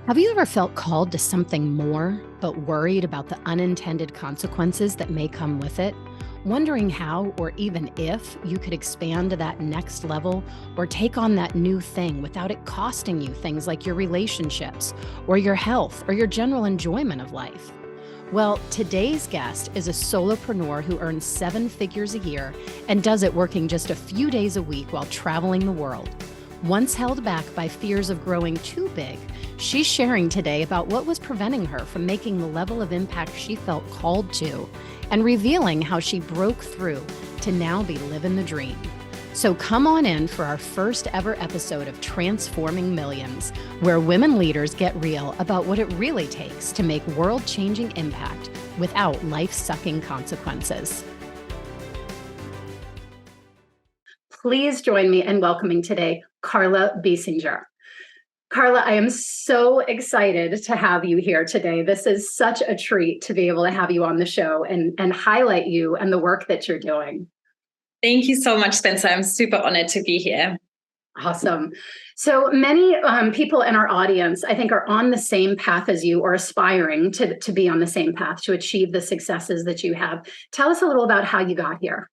Have you ever felt called to something more, but worried about the unintended consequences that may come with it? Wondering how, or even if, you could expand to that next level or take on that new thing without it costing you things like your relationships, or your health, or your general enjoyment of life? Well, today's guest is a solopreneur who earns 7 figures a year and does it working just a few days a week while traveling the world. Once held back by fears of growing too big, she's sharing today about what was preventing her from making the level of impact she felt called to, and revealing how she broke through to now be living the dream. So come on in for our first ever episode of Transforming Millions, where women leaders get real about what it really takes to make world-changing impact without life-sucking consequences. Please join me in welcoming today Carla Biesinger. Carla, I am so excited to have you here today. This is such a treat to be able to have you on the show and highlight you and the work that you're doing. Thank you so much, Spencer. I'm super honored to be here. Awesome. So many people in our audience, I think, are on the same path as you or aspiring to be on the same path to achieve the successes that you have. Tell us a little about how you got here.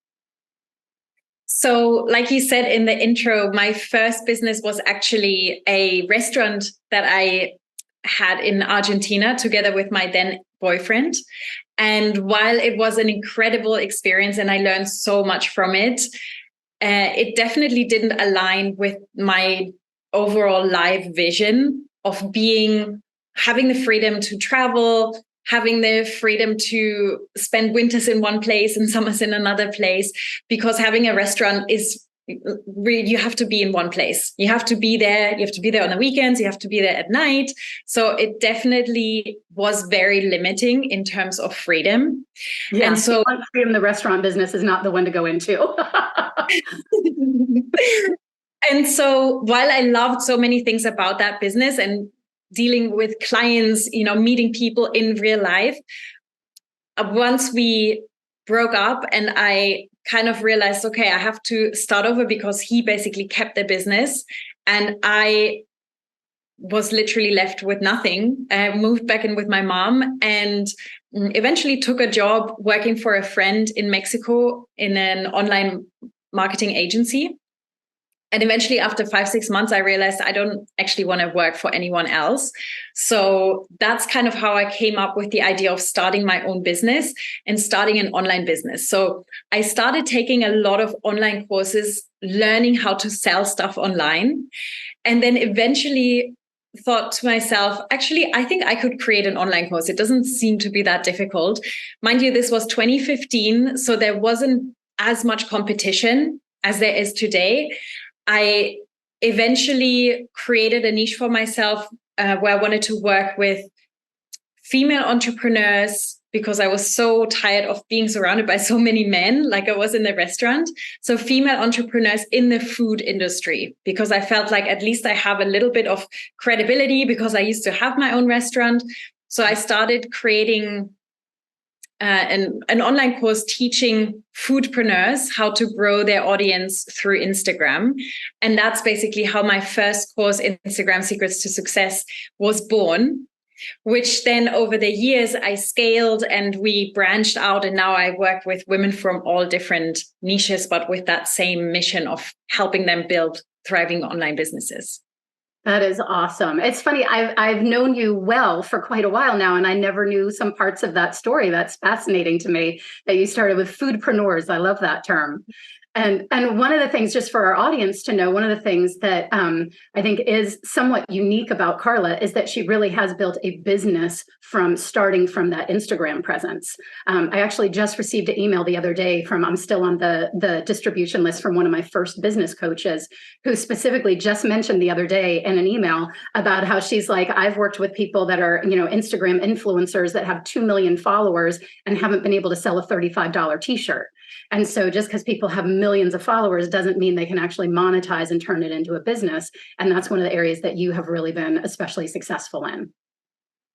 So, like you said in the intro, my first business was actually a restaurant that I had in Argentina together with my then boyfriend. And while it was an incredible experience and I learned so much from it, it definitely didn't align with my overall life vision of having the freedom to travel, having the freedom to spend winters in one place and summers in another place, because having a restaurant is really, you have to be in one place. You have to be there. You have to be there on the weekends. You have to be there at night. So it definitely was very limiting in terms of freedom. Yeah, and so freedom, the restaurant business is not the one to go into. And so while I loved so many things about that business and dealing with clients, meeting people in real life, once we broke up and I kind of realized, okay, I have to start over because he basically kept the business and I was literally left with nothing. I moved back in with my mom and eventually took a job working for a friend in Mexico in an online marketing agency. And eventually after 5-6 months, I realized I don't actually want to work for anyone else. So that's kind of how I came up with the idea of starting my own business and starting an online business. So I started taking a lot of online courses, learning how to sell stuff online. And then eventually thought to myself, actually, I think I could create an online course. It doesn't seem to be that difficult. Mind you, this was 2015. So there wasn't as much competition as there is today. I eventually created a niche for myself where I wanted to work with female entrepreneurs because I was so tired of being surrounded by so many men, like I was in the restaurant. So female entrepreneurs in the food industry, because I felt like at least I have a little bit of credibility because I used to have my own restaurant. So I started creating an online course teaching foodpreneurs how to grow their audience through Instagram. And that's basically how my first course, Instagram Secrets to Success, was born, which then over the years I scaled and we branched out. And now I work with women from all different niches, but with that same mission of helping them build thriving online businesses. That is awesome. It's funny, I've known you well for quite a while now, and I never knew some parts of that story. That's fascinating to me that you started with foodpreneurs. I love that term. And one of the things, just for our audience to know, one of the things that I think is somewhat unique about Carla is that she really has built a business starting from that Instagram presence. I actually just received an email the other day I'm still on the distribution list from one of my first business coaches who specifically just mentioned the other day in an email about how she's like, I've worked with people that are, Instagram influencers that have 2 million followers and haven't been able to sell a $35 t-shirt. And so just because people have millions of followers doesn't mean they can actually monetize and turn it into a business. And that's one of the areas that you have really been especially successful in.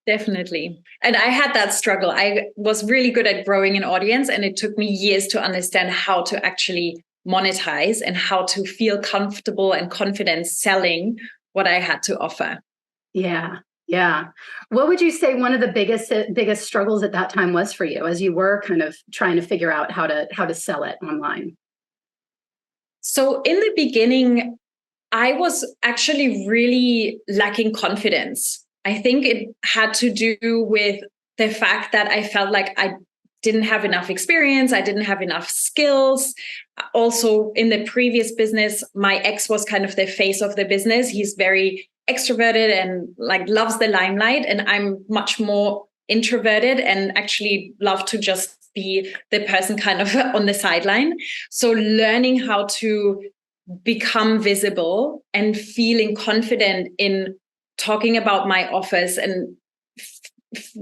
Definitely. And I had that struggle. I was really good at growing an audience, and it took me years to understand how to actually monetize and how to feel comfortable and confident selling what I had to offer. Yeah. Yeah. What would you say one of the biggest struggles at that time was for you as you were kind of trying to figure out how to sell it online? So in the beginning, I was actually really lacking confidence. I think it had to do with the fact that I felt like I didn't have enough experience. I didn't have enough skills. Also, in the previous business, my ex was kind of the face of the business. He's very extroverted and like loves the limelight. And I'm much more introverted and actually love to just be the person kind of on the sideline. So learning how to become visible and feeling confident in talking about my offers and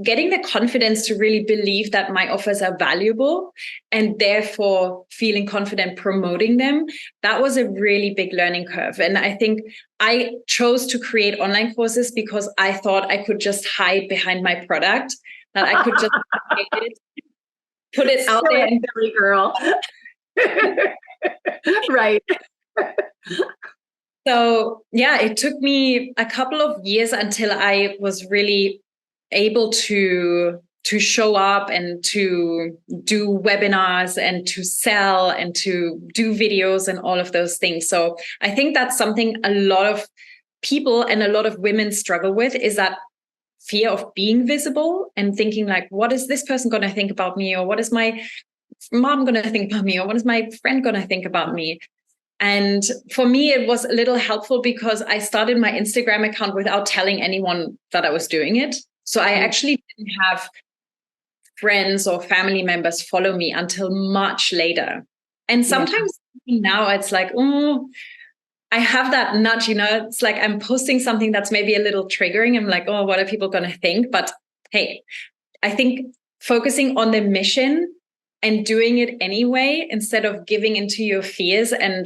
getting the confidence to really believe that my offers are valuable and therefore feeling confident promoting them. That was a really big learning curve. And I think I chose to create online courses because I thought I could just hide behind my product, that I could just put it out there. And silly girl. Right. So yeah, it took me a couple of years until I was really able to show up and to do webinars and to sell and to do videos and all of those things. So I think that's something a lot of people and a lot of women struggle with, is that fear of being visible and thinking like, what is this person going to think about me? Or what is my mom going to think about me? Or what is my friend going to think about me? And for me, it was a little helpful because I started my Instagram account without telling anyone that I was doing it. So I actually didn't have friends or family members follow me until much later. And sometimes now it's like, oh, I have that nudge, it's like I'm posting something that's maybe a little triggering. I'm like, oh, what are people going to think? But hey, I think focusing on the mission and doing it anyway, instead of giving into your fears and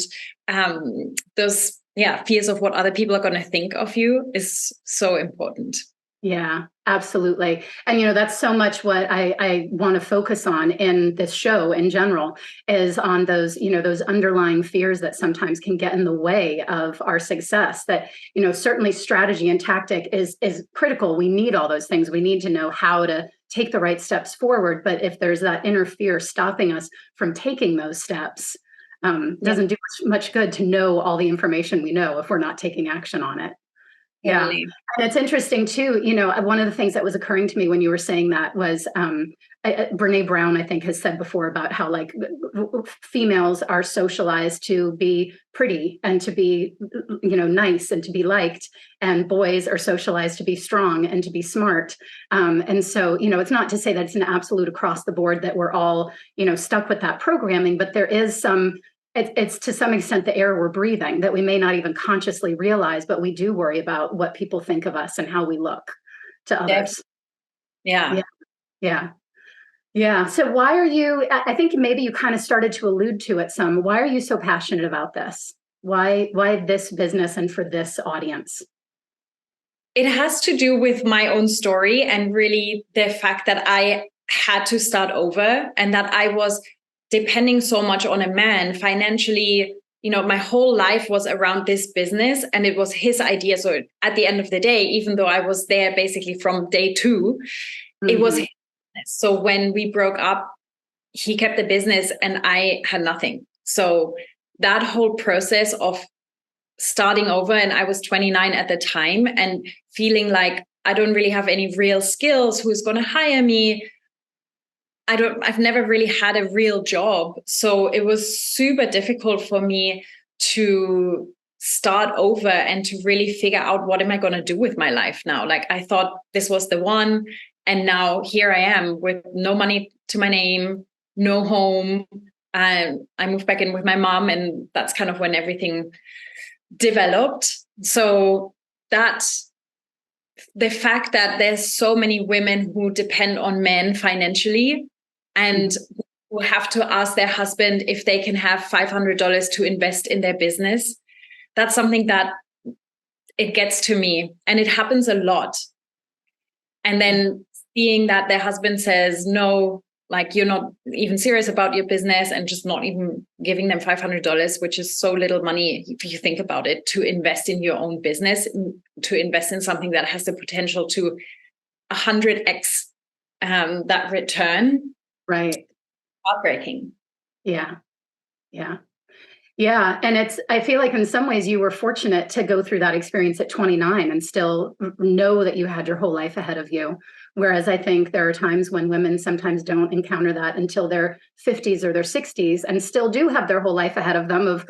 those fears of what other people are going to think of you, is so important. Yeah, absolutely. And, that's so much what I want to focus on in this show in general, is on those, those underlying fears that sometimes can get in the way of our success. That, certainly strategy and tactic is critical. We need all those things. We need to know how to take the right steps forward. But if there's that inner fear stopping us from taking those steps, doesn't do much good to know all the information we know if we're not taking action on it. Yeah. And it's interesting too, one of the things that was occurring to me when you were saying that was Brene Brown, I think, has said before about how like females are socialized to be pretty and to be, nice and to be liked, and boys are socialized to be strong and to be smart. And so, it's not to say that it's an absolute across the board that we're all, stuck with that programming, but there is some. It's to some extent the air we're breathing that we may not even consciously realize, but we do worry about what people think of us and how we look to others. Yeah. So why are you, I think maybe you kind of started to allude to it some, why are you so passionate about this? Why this business and for this audience? It has to do with my own story and really the fact that I had to start over and that I was depending so much on a man financially. My whole life was around this business and it was his idea. So at the end of the day, even though I was there basically from day 2, it was his business. So when we broke up, he kept the business and I had nothing. So that whole process of starting over, and I was 29 at the time, and feeling like I don't really have any real skills, who's going to hire me? I've never really had a real job. So it was super difficult for me to start over and to really figure out, what am I going to do with my life now? Like, I thought this was the one. And now here I am with no money to my name, no home. I moved back in with my mom, and that's kind of when everything developed. So the fact that there's so many women who depend on men financially and who have to ask their husband if they can have $500 to invest in their business, that's something that it gets to me, and it happens a lot. And then seeing that their husband says, no, like you're not even serious about your business and just not even giving them $500, which is so little money if you think about it, to invest in your own business, to invest in something that has the potential to 100x that return. Right. Heartbreaking. Yeah. Yeah. Yeah. And I feel like in some ways you were fortunate to go through that experience at 29 and still know that you had your whole life ahead of you. Whereas I think there are times when women sometimes don't encounter that until their 50s or their 60s and still do have their whole life ahead of them of,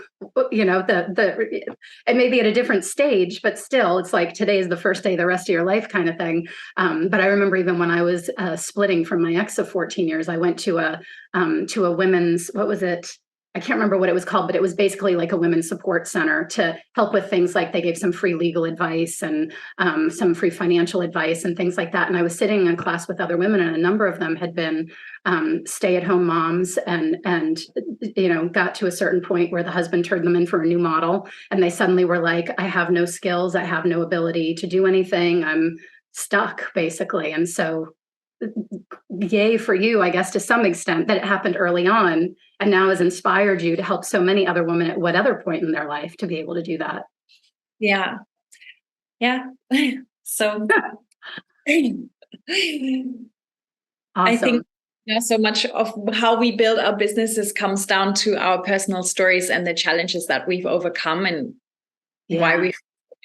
you know, it may be at a different stage, but still it's like today is the first day of the rest of your life kind of thing. But I remember even when I was splitting from my ex of 14 years, I went to a women's, what was it? I can't remember what it was called, but it was basically like a women's support center to help with things like they gave some free legal advice and some free financial advice and things like that. And I was sitting in class with other women, and a number of them had been stay-at-home moms and you know, got to a certain point where the husband turned them in for a new model, and they suddenly were like, I have no skills, I have no ability to do anything, I'm stuck basically. And so yay for you, I guess, to some extent, that it happened early on and now has inspired you to help so many other women at what other point in their life to be able to do that. Yeah. Yeah. So Awesome. I think so much of how we build our businesses comes down to our personal stories and the challenges that we've overcome and why we're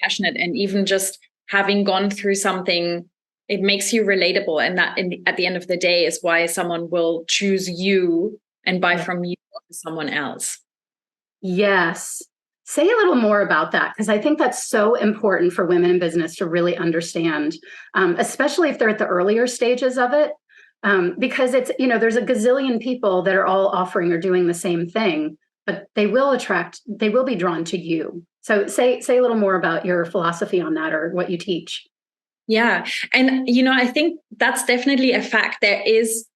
passionate. And even just having gone through something, it makes you relatable. And that at the end of the day is why someone will choose you and buy from you or someone else. Yes. Say a little more about that, because I think that's so important for women in business to really understand, especially if they're at the earlier stages of it, because it's, you know, there's a gazillion people that are all offering or doing the same thing, but they will be drawn to you. So say a little more about your philosophy on that or what you teach. Yeah. And, you know, I think that's definitely a fact. There is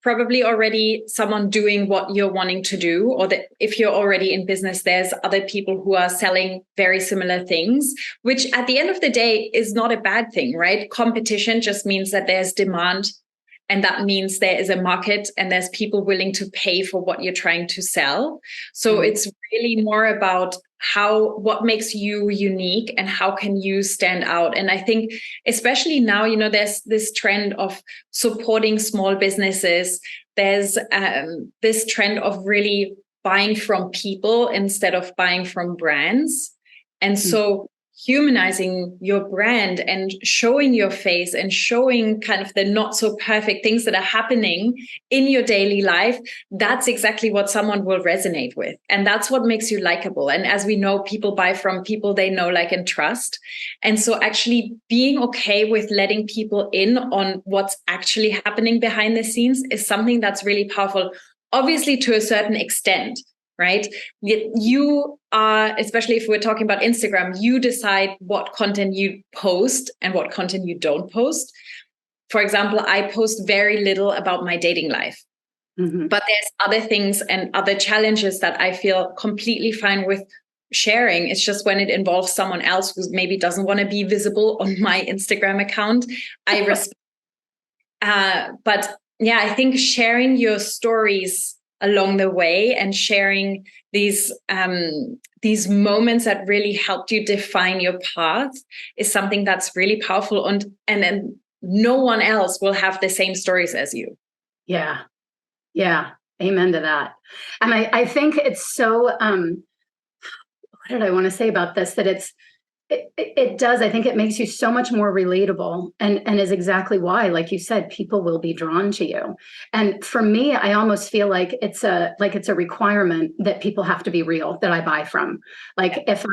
probably already someone doing what you're wanting to do, or that if you're already in business, there's other people who are selling very similar things, which at the end of the day is not a bad thing, right? Competition just means that there's demand, and that means there is a market and there's people willing to pay for what you're trying to sell. So it's really more about what makes you unique and how can you stand out. And I think especially now, you know, there's this trend of supporting small businesses. There's this trend of really buying from people instead of buying from brands. And so humanizing your brand and showing your face and showing kind of the not so perfect things that are happening in your daily life, that's exactly what someone will resonate with. And that's what makes you likable. And as we know, people buy from people they know, like, and trust. And so actually being okay with letting people in on what's actually happening behind the scenes is something that's really powerful, obviously to a certain extent. Right? You are, especially if we're talking about Instagram, you decide what content you post and what content you don't post. For example, I post very little about my dating life, but there's other things and other challenges that I feel completely fine with sharing. It's just when it involves someone else who maybe doesn't want to be visible on my Instagram account, I respect. But yeah, I think sharing your stories along the way and sharing these moments that really helped you define your path is something that's really powerful, and then no one else will have the same stories as you. Yeah Amen to that. And I think it's so what did I want to say about this, that it does. I think it makes you so much more relatable, and is exactly why, like you said, people will be drawn to you. And for me, I almost feel like it's a requirement that people have to be real, that I buy from. Like if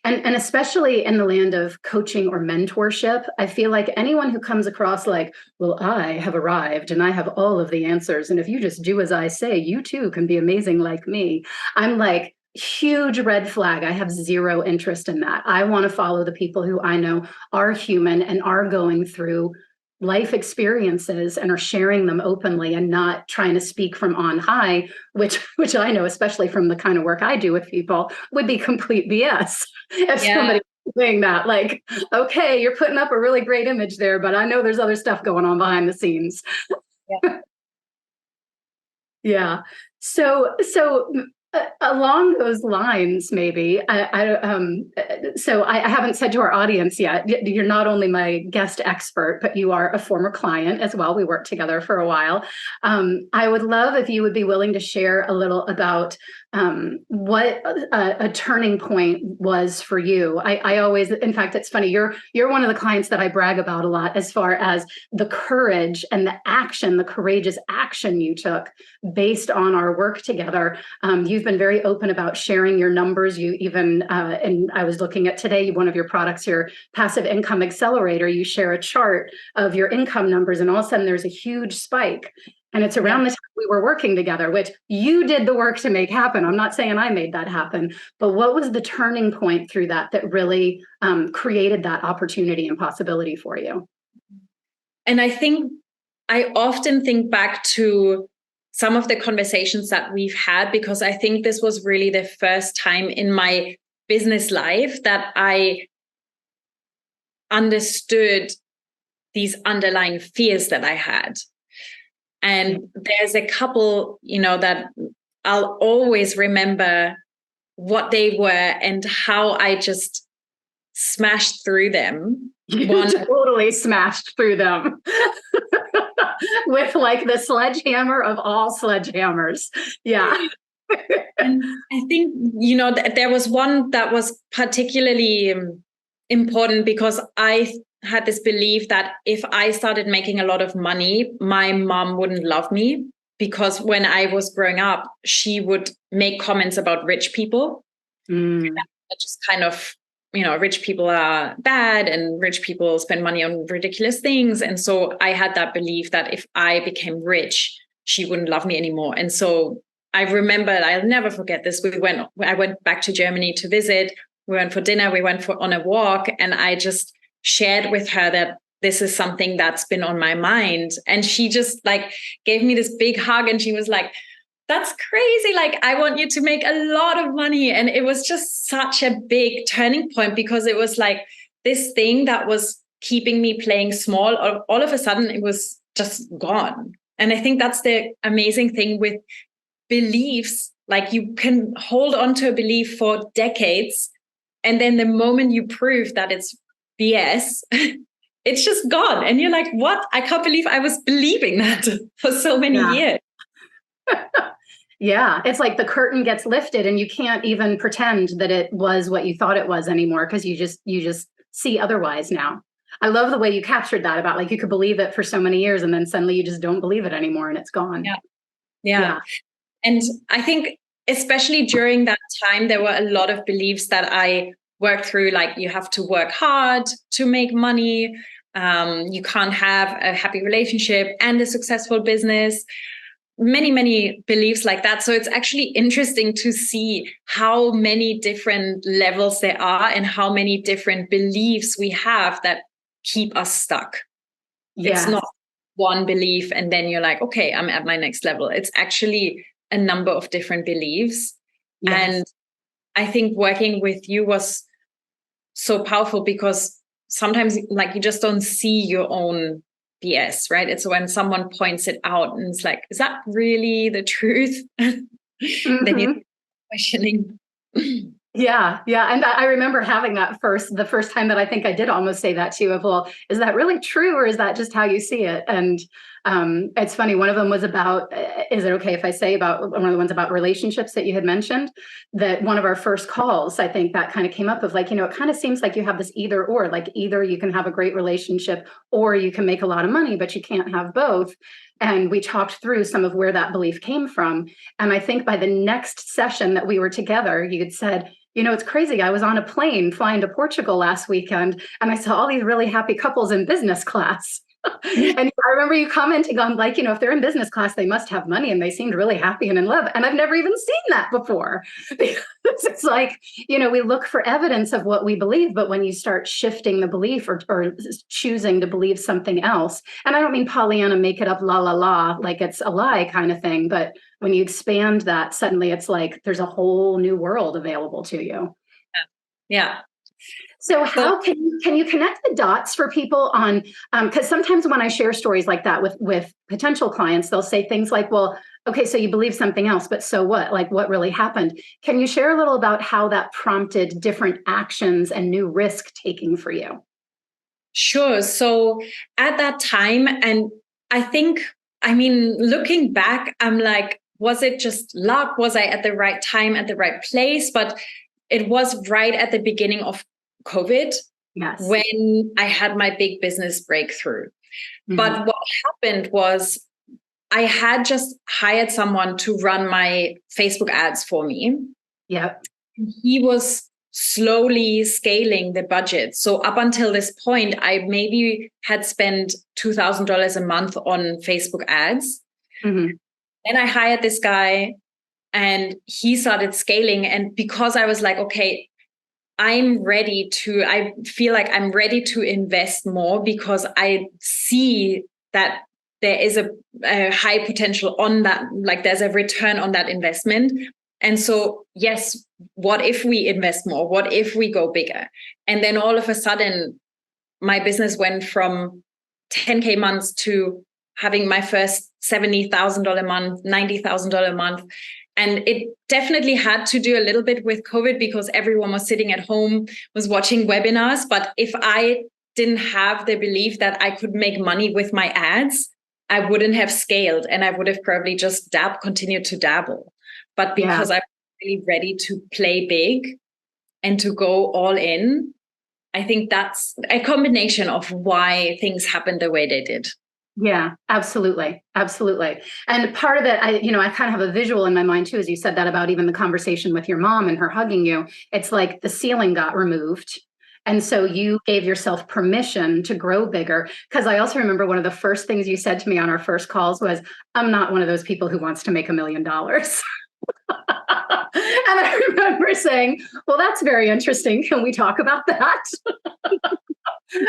and especially in the land of coaching or mentorship, I feel like anyone who comes across like, well, I have arrived and I have all of the answers, and if you just do as I say, you too can be amazing like me. I'm like, huge red flag. I have zero interest in that. I want to follow the people who I know are human and are going through life experiences and are sharing them openly and not trying to speak from on high, which I know, especially from the kind of work I do with people, would be complete BS. If somebody was doing that, like, okay, you're putting up a really great image there, but I know there's other stuff going on behind the scenes. Yeah. So along those lines, maybe I haven't said to our audience yet, you're not only my guest expert, but you are a former client as well. We worked together for a while. I would love if you would be willing to share a little about what a turning point was for you. I always, in fact, it's funny, you're one of the clients that I brag about a lot as far as the courage and the action, the courageous action you took based on our work together. You've been very open about sharing your numbers. You even, and I was looking at today, one of your products, your passive income accelerator, you share a chart of your income numbers, and all of a sudden there's a huge spike. And it's around the time we were working together, which you did the work to make happen. I'm not saying I made that happen, but what was the turning point through that really created that opportunity and possibility for you? And I think I often think back to some of the conversations that we've had, because I think this was really the first time in my business life that I understood these underlying fears that I had. And there's a couple, that I'll always remember what they were and how I just smashed through them. Totally smashed through them with like the sledgehammer of all sledgehammers. Yeah. And I think, there was one that was particularly important because I had this belief that if I started making a lot of money, my mom wouldn't love me, because when I was growing up, she would make comments about rich people. Just kind of, rich people are bad and rich people spend money on ridiculous things. And so I had that belief that if I became rich, she wouldn't love me anymore. And so I remember, I'll never forget this. I went back to Germany to visit. We went for dinner, we went on a walk, and I just shared with her that this is something that's been on my mind. And she just gave me this big hug, and she was like, that's crazy. I want you to make a lot of money. And it was just such a big turning point, because it was like this thing that was keeping me playing small. All of a sudden, it was just gone. And I think that's the amazing thing with beliefs. You can hold on to a belief for decades, and then the moment you prove that it's BS, it's just gone. And you're like, what? I can't believe I was believing that for so many years. Yeah, it's like the curtain gets lifted and you can't even pretend that it was what you thought it was anymore, because you just see otherwise now. I love the way you captured that about you could believe it for so many years and then suddenly you just don't believe it anymore and it's gone. Yeah. And I think especially during that time, there were a lot of beliefs that I worked through, you have to work hard to make money. You can't have a happy relationship and a successful business. Many, many beliefs like that. So it's actually interesting to see how many different levels there are and how many different beliefs we have that keep us stuck. It's not one belief and then you're like, okay, I'm at my next level. It's actually a number of different beliefs. And I think working with you was so powerful, because sometimes you just don't see your own BS, right? It's when someone points it out and it's like, is that really the truth? Then you're questioning. Yeah. And I remember having that the first time that I think I did almost say that to you of, well, is that really true? Or is that just how you see it? And it's funny. One of them was about, is it okay if I say about one of the ones about relationships that you had mentioned, that one of our first calls, I think that kind of came up of it kind of seems like you have this either or, either you can have a great relationship or you can make a lot of money, but you can't have both. And we talked through some of where that belief came from. And I think by the next session that we were together, you had said, it's crazy. I was on a plane flying to Portugal last weekend, and I saw all these really happy couples in business class. And I remember you commenting on if they're in business class, they must have money and they seemed really happy and in love. And I've never even seen that before. Because it's we look for evidence of what we believe, but when you start shifting the belief or choosing to believe something else, and I don't mean Pollyanna, make it up, la, la, la, like it's a lie kind of thing. But when you expand that, suddenly it's there's a whole new world available to you. Yeah. So how can you connect the dots for people on, because sometimes when I share stories like that with potential clients, they'll say things like, well, okay, so you believe something else, but so what? Like what really happened? Can you share a little about how that prompted different actions and new risk taking for you? Sure. So at that time, and I mean, looking back, I'm like, was it just luck? Was I at the right time, at the right place? But it was right at the beginning of COVID, Yes. when I had my big business breakthrough. Mm-hmm. But what happened was I had just hired someone to run my Facebook ads for me. Yep. He was slowly scaling the budget. So up until this point, I maybe had spent $2,000 a month on Facebook ads. Mm-hmm. Then I hired this guy and he started scaling. And because I was like, okay, I feel like I'm ready to invest more because I see that there is a high potential on that, like there's a return on that investment. And so, yes, what if we invest more? What if we go bigger? And then all of a sudden, my business went from 10K months to having my first $70,000 a month, $90,000 a month. And it definitely had to do a little bit with COVID because everyone was sitting at home, was watching webinars. But if I didn't have the belief that I could make money with my ads, I wouldn't have scaled and I would have probably just continued to dabble. But because I'm really ready to play big and to go all in, I think that's a combination of why things happened the way they did. Yeah, absolutely. Absolutely. And part of it, I kind of have a visual in my mind too, as you said that about even the conversation with your mom and her hugging you. It's like the ceiling got removed. And so you gave yourself permission to grow bigger. Because I also remember one of the first things you said to me on our first calls was, I'm not one of those people who wants to make $1 million. And I remember saying, well, that's very interesting. Can we talk about that?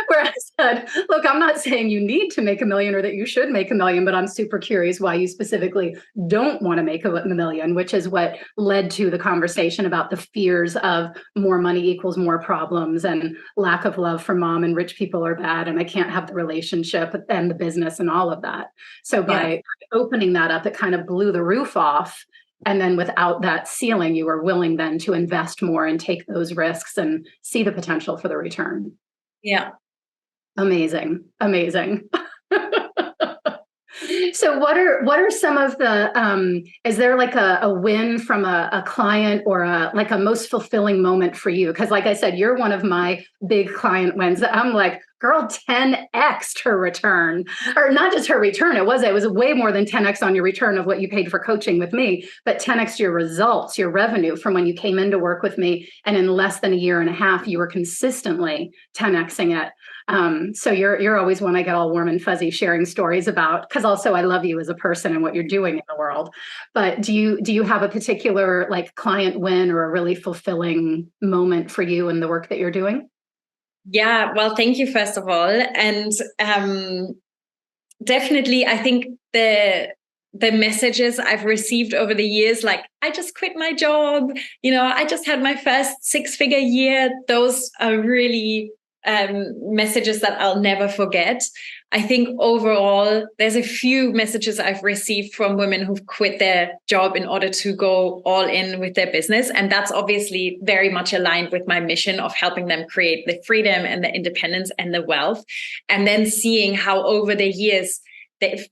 Where I said, look, I'm not saying you need to make $1 million or that you should make $1 million, but I'm super curious why you specifically don't want to make $1 million, which is what led to the conversation about the fears of more money equals more problems and lack of love for mom and rich people are bad. And I can't have the relationship and the business and all of that. So by opening that up, it kind of blew the roof off. And then without that ceiling, you were willing then to invest more and take those risks and see the potential for the return. Yeah. Amazing. Amazing. So what are some of the, is there like a win from a client or like a most fulfilling moment for you? Because like I said, you're one of my big client wins. I'm like, girl, 10x'd her return, or not just her return. It was way more than 10x on your return of what you paid for coaching with me, but 10x your results, your revenue from when you came in to work with me. And in less than a year and a half, you were consistently 10xing it. So you're always one I get all warm and fuzzy sharing stories about, because also I love you as a person and what you're doing in the world. But do you have a particular like client win or a really fulfilling moment for you in the work that you're doing? Yeah, well, thank you, first of all. And definitely, I think the messages I've received over the years, like, I just quit my job, I just had my first 6-figure year. Those are really messages that I'll never forget. I think overall, there's a few messages I've received from women who've quit their job in order to go all in with their business. And that's obviously very much aligned with my mission of helping them create the freedom and the independence and the wealth. And then seeing how over the years they've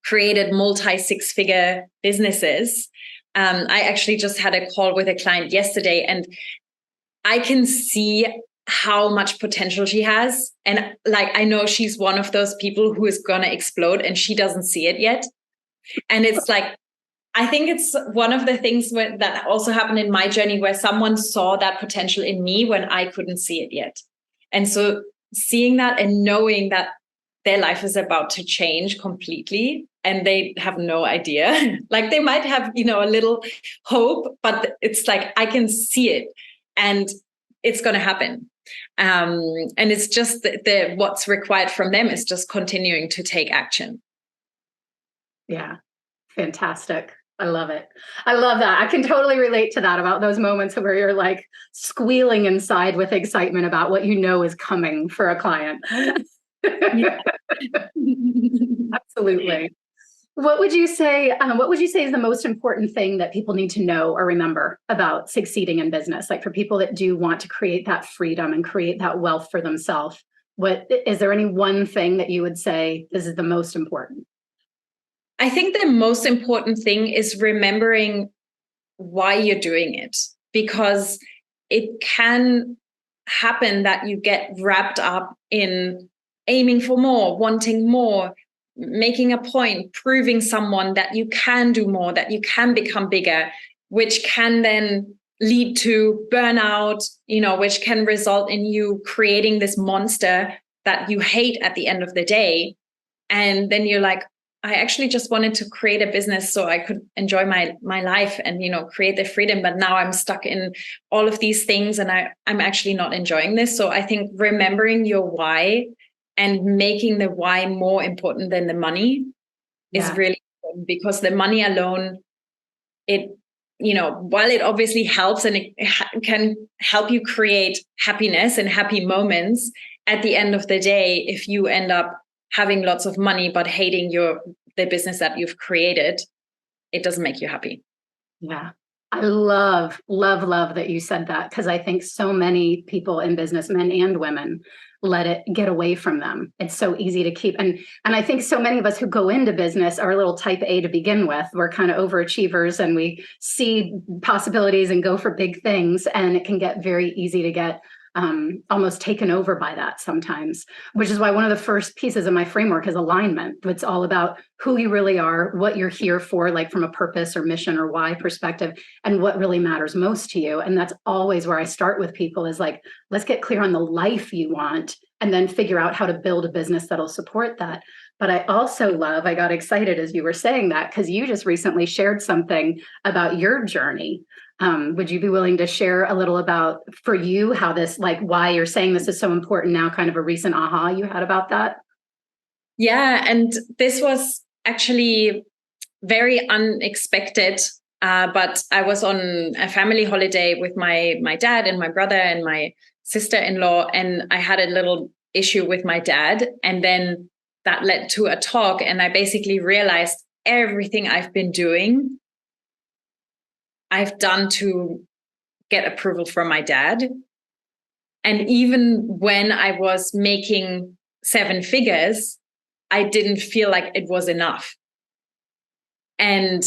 created multi-6-figure businesses. I actually just had a call with a client yesterday, and I can see how much potential she has. And like, I know she's one of those people who is going to explode and she doesn't see it yet. And it's like, I think it's one of the things that also happened in my journey where someone saw that potential in me when I couldn't see it yet. And so seeing that and knowing that their life is about to change completely and they have no idea, like they might have, a little hope, but it's like, I can see it and it's going to happen. And it's just what's required from them is just continuing to take action. Yeah. Fantastic. I love it. I love that. I can totally relate to that, about those moments where you're like squealing inside with excitement about what you know is coming for a client. Absolutely. What would you say? What would you say is the most important thing that people need to know or remember about succeeding in business? Like for people that do want to create that freedom and create that wealth for themselves, what is there any one thing that you would say this is the most important? I think the most important thing is remembering why you're doing it, because it can happen that you get wrapped up in aiming for more, wanting more, making a point, proving someone that you can do more, that you can become bigger, which can then lead to burnout, which can result in you creating this monster that you hate at the end of the day. And then you're like, I actually just wanted to create a business so I could enjoy my life and, create the freedom. But now I'm stuck in all of these things and I'm actually not enjoying this. So I think remembering your why and making the why more important than the money is really important, because the money alone, while it obviously helps and it can help you create happiness and happy moments, at the end of the day, if you end up having lots of money but hating the business that you've created, it doesn't make you happy. Yeah. I love that you said that, because I think so many people in business, men and women, let it get away from them. It's so easy to keep. And I think so many of us who go into business are a little type A to begin with. We're kind of overachievers and we see possibilities and go for big things. And it can get very easy to get almost taken over by that sometimes, which is why one of the first pieces of my framework is alignment. It's all about who you really are, what you're here for, like from a purpose or mission or why perspective, and what really matters most to you. And that's always where I start with people, is like, let's get clear on the life you want and then figure out how to build a business that'll support that. But I also I got excited as you were saying that, because you just recently shared something about your journey. Would you be willing to share a little about, for you, how this, like why you're saying this is so important now, kind of a recent aha you had about that? Yeah. And this was actually very unexpected. But I was on a family holiday with my dad and my brother and my sister-in-law, and I had a little issue with my dad. And then that led to a talk. And I basically realized everything I've been doing, I've done to get approval from my dad. And even when I was making 7 figures, I didn't feel like it was enough. And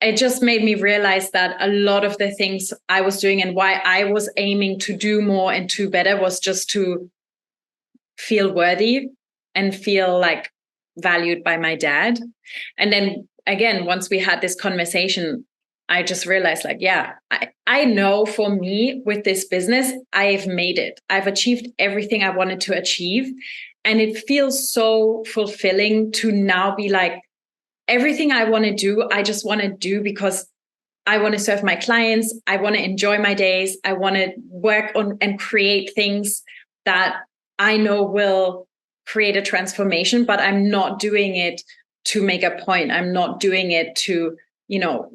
it just made me realize that a lot of the things I was doing and why I was aiming to do more and do better was just to feel worthy and feel like valued by my dad. And then again, once we had this conversation, I just realized, like, yeah, I know for me with this business, I've made it. I've achieved everything I wanted to achieve. And it feels so fulfilling to now be like, everything I want to do, I just want to do because I want to serve my clients. I want to enjoy my days. I want to work on and create things that I know will create a transformation, but I'm not doing it to make a point. I'm not doing it to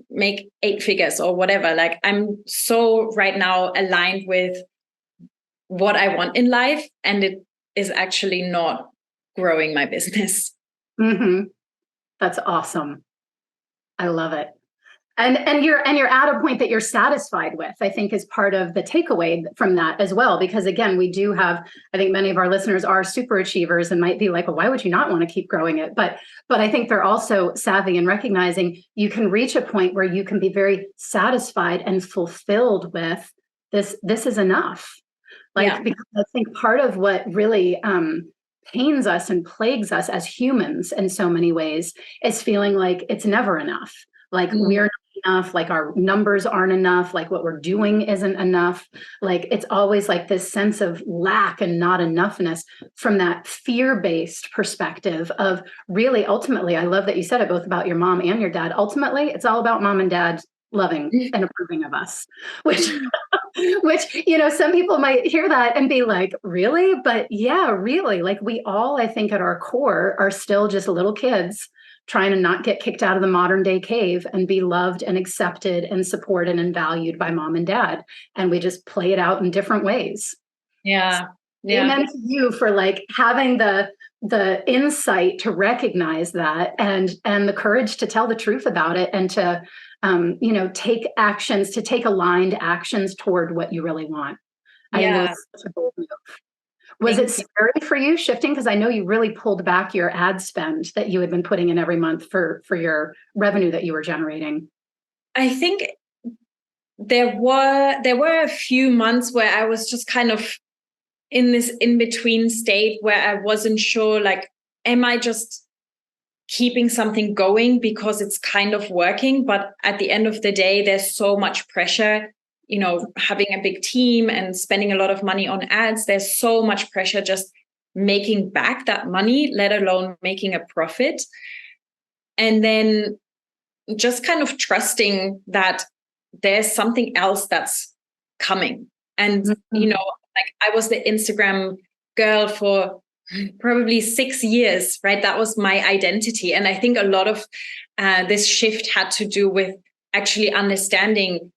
make 8 figures or whatever. Like, I'm so right now aligned with what I want in life, and it is actually not growing my business. Mm-hmm. That's awesome. I love it. And you're at a point that you're satisfied with, I think, is part of the takeaway from that as well. Because again, we do have, I think many of our listeners are super achievers and might be like, well, why would you not want to keep growing it? But I think they're also savvy in recognizing you can reach a point where you can be very satisfied and fulfilled with this. This is enough. Because I think part of what really pains us and plagues us as humans in so many ways is feeling like it's never enough. Like we're not enough, like our numbers aren't enough, like what we're doing isn't enough. Like it's always like this sense of lack and not enoughness from that fear-based perspective of really, ultimately, I love that you said it both about your mom and your dad. Ultimately, it's all about mom and dad loving and approving of us, which some people might hear that and be like, really? But yeah, really, like we all, I think at our core, are still just little kids trying to not get kicked out of the modern day cave and be loved and accepted and supported and valued by mom and dad. And we just play it out in different ways. Yeah. Yeah. Amen to you for like having the insight to recognize that and the courage to tell the truth about it and to take actions, to take aligned actions toward what you really want. Yeah. I think it was such a bold move. Was it scary for you shifting? Because I know you really pulled back your ad spend that you had been putting in every month for your revenue that you were generating. I think there were a few months where I was just kind of in this in-between state where I wasn't sure, like, am I just keeping something going because it's kind of working? But at the end of the day, there's so much pressure, having a big team and spending a lot of money on ads. There's so much pressure just making back that money, let alone making a profit. And then just kind of trusting that there's something else that's coming. And, like I was the Instagram girl for probably 6 years, right? That was my identity. And I think a lot of this shift had to do with actually understanding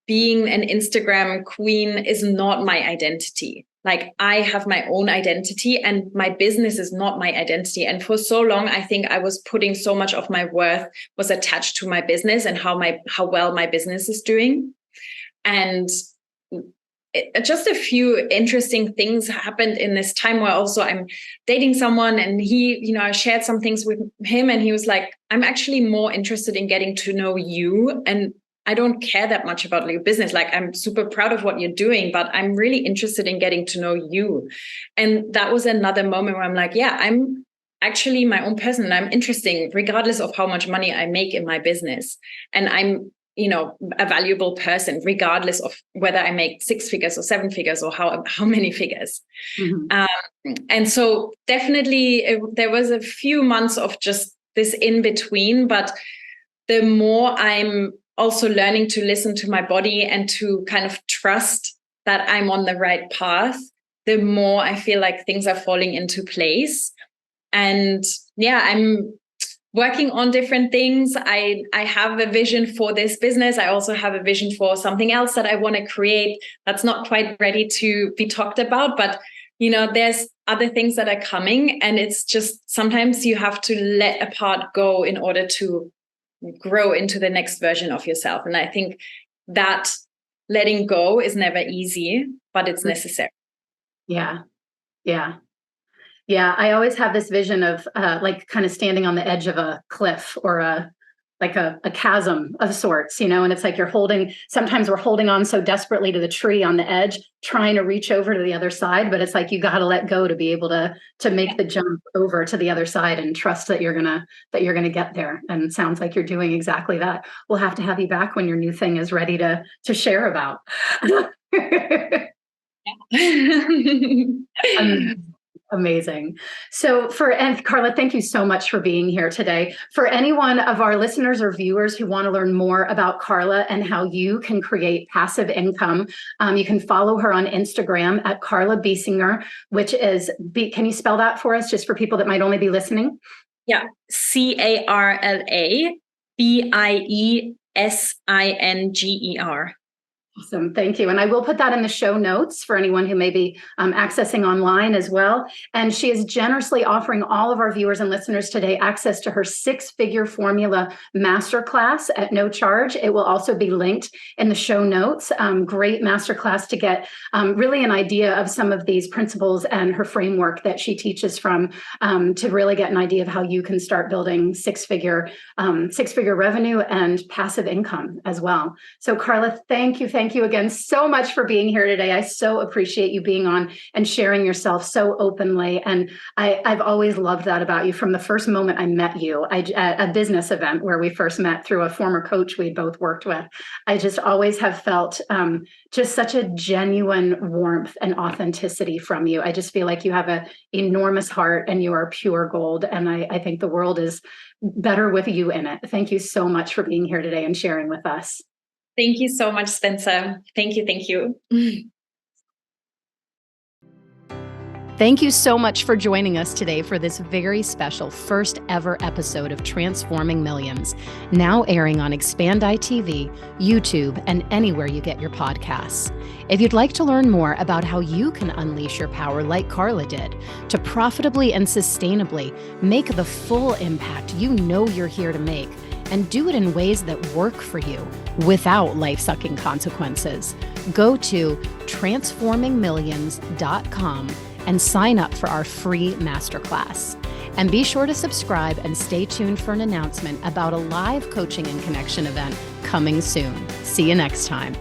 being an Instagram queen is not my identity. Like I have my own identity and my business is not my identity. And for so long, I think I was putting so much of my worth was attached to my business and how well my business is doing. And just a few interesting things happened in this time where also I'm dating someone and he, I shared some things with him and he was like, I'm actually more interested in getting to know you. And I don't care that much about your business. Like I'm super proud of what you're doing, but I'm really interested in getting to know you. And that was another moment where I'm like, yeah, I'm actually my own person and I'm interesting regardless of how much money I make in my business. And I'm a valuable person, regardless of whether I make 6 figures or 7 figures or how many figures. Mm-hmm. And so definitely there was a few months of just this in between, but the more I'm also learning to listen to my body and to kind of trust that I'm on the right path, the more I feel like things are falling into place. And yeah, I'm working on different things. I have a vision for this business. I also have a vision for something else that I want to create that's not quite ready to be talked about. But, there's other things that are coming. And it's just sometimes you have to let a part go in order to grow into the next version of yourself. And I think that letting go is never easy, but it's necessary. Yeah. Yeah. Yeah, I always have this vision of like kind of standing on the edge of a cliff or a chasm of sorts, and it's like sometimes we're holding on so desperately to the tree on the edge, trying to reach over to the other side, but it's like you got to let go to be able to make the jump over to the other side and trust that you're gonna get there. And it sounds like you're doing exactly that. We'll have to have you back when your new thing is ready to share about. Amazing. So and Carla, thank you so much for being here today. For any one of our listeners or viewers who want to learn more about Carla and how you can create passive income, you can follow her on Instagram at Carla Biesinger, which is, can you spell that for us just for people that might only be listening? Yeah. CarlaBiesinger. Awesome. Thank you. And I will put that in the show notes for anyone who may be accessing online as well. And she is generously offering all of our viewers and listeners today access to her 6-figure formula masterclass at no charge. It will also be linked in the show notes. Great masterclass to get really an idea of some of these principles and her framework that she teaches from to really get an idea of how you can start building six-figure revenue and passive income as well. So Carla, thank you again so much for being here today. I so appreciate you being on and sharing yourself so openly. And I've always loved that about you from the first moment I met you at a business event where we first met through a former coach we both worked with. I just always have felt just such a genuine warmth and authenticity from you. I just feel like you have an enormous heart and you are pure gold. And I think the world is better with you in it. Thank you so much for being here today and sharing with us. Thank you so much, Spencer. Thank you. Thank you so much for joining us today for this very special first ever episode of Transforming Millions, now airing on Expand ITV, YouTube, and anywhere you get your podcasts. If you'd like to learn more about how you can unleash your power like Carla did to profitably and sustainably make the full impact you know you're here to make, and do it in ways that work for you without life-sucking consequences, go to transformingmillions.com and sign up for our free masterclass. And be sure to subscribe and stay tuned for an announcement about a live coaching and connection event coming soon. See you next time.